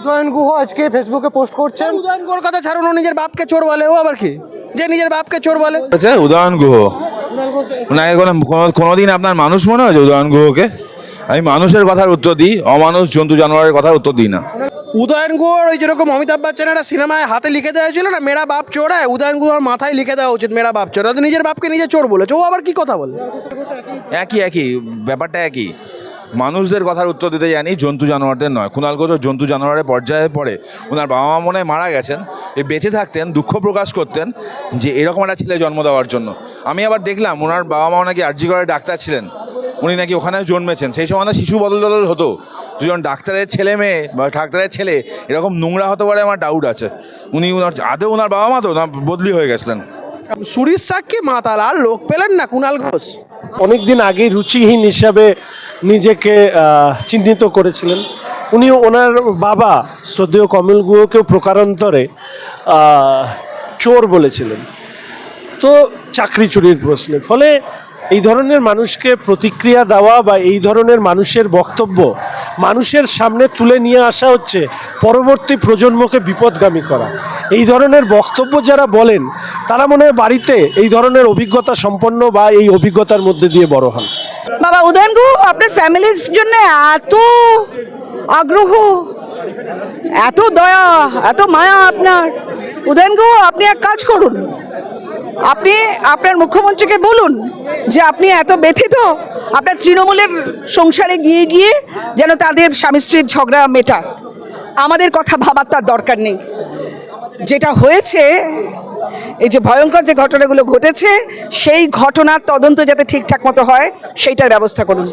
উদয়ন গুহ আজকে ফেসবুকে পোস্ট করছেন। উদয়ন গুহর কথা ছাড়ুন, ও নিজের বাপকে চোর বলে, ও আবার কি যে নিজের বাপকে চোর বলে? আচ্ছা, উদয়ন গুহ ওনাকে কোনোদিন আপনার মানুষ মনে হয়েছে? উদয়ন গুহকে আমি মানুষের কথার উত্তর দিই, অমানুষ জন্তু জানোয়ারের কথার উত্তর দিই না। উদয়ন গুহর ওই যেরকম অমিতাভ বচ্চনের একটা সিনেমায় হাতে লিখে দেওয়া ছিল না, মেরা বাপ চোর হয়, উদয়ন গুহর মাথায় লিখে দেওয়া উচিত মেরা বাপ চোর। তো নিজের বাপকে নিজে চোর বলেছে, ও আবার কি কথা বলে? একই ব্যাপারটা একই। মানুষদের কথার উত্তর দিতে জানি, জন্তু জানোয়ারদের নয়। কুণাল ঘোষ জন্তু জানোয়ারের পর্যায়ে পড়ে। ওনার বাবা মা মনে হয় মারা গেছেন, এই বেঁচে থাকতেন দুঃখ প্রকাশ করতেন যে এরকম একটা ছেলে জন্ম দেওয়ার জন্য। আমি আবার দেখলাম ওনার বাবা মা নাকি আরজি করে ডাক্তার ছিলেন, উনি নাকি ওখানে জন্মেছেন। সেই সময় না শিশু বদল হতো, দুজন ডাক্তারের ছেলে মেয়ে বা ডাক্তারের ছেলে এরকম নোংরা হতে পারে আমার ডাউট আছে। ওনার আদৌ ওনার বাবা মা তো না বদলি হয়ে গেছিলেন। সুরিশ সাক্ষী মাতাল, আর লোক পেলেন না কুণাল ঘোষ। অনেকদিন আগেই রুচিহীন হিসাবে নিজেকে চিহ্নিত করেছিলেন উনি। ওনার বাবা শ্রদ্ধেয় কমল গুহকেও প্রকারান্তরে চোর বলেছিলেন, তো চাকরি চুরির প্রশ্নে। ফলে এই ধরনের মানুষকে প্রতিক্রিয়া দেওয়া বা এই ধরনের মানুষের বক্তব্য মানুষের সামনে তুলে নিয়ে আসা হচ্ছে পরবর্তী প্রজন্মকে বিপদগামী করা। এই ধরনের বক্তব্য যারা বলেন তারা মনে হয় বাড়িতে এই ধরনের অভিজ্ঞতা সম্পন্ন বা এই অভিজ্ঞতার মধ্যে দিয়ে বড় হন। বাবা উদয়ন গুহ আপনার ফ্যামিলির জন্য এত আগ্রহ, এত দয়া, এত মায়া আপনার। উদয়ন গুহ, আপনি এক কাজ করুন, আপনি আপনার মুখ্যমন্ত্রীকে বলুন যে আপনি এত ব্যথিত, আপনার তৃণমূলের সংসারে গিয়ে গিয়ে যেন তাদের স্বামী স্ত্রীর ঝগড়া মেটান। আমাদের কথা ভাবার তার দরকার নেই। যেটা হয়েছে, এই যে ভয়ঙ্কর যে ঘটনাগুলো ঘটেছে, সেই ঘটনার তদন্ত যাতে ঠিকঠাক মতো হয় সেইটার ব্যবস্থা করুন।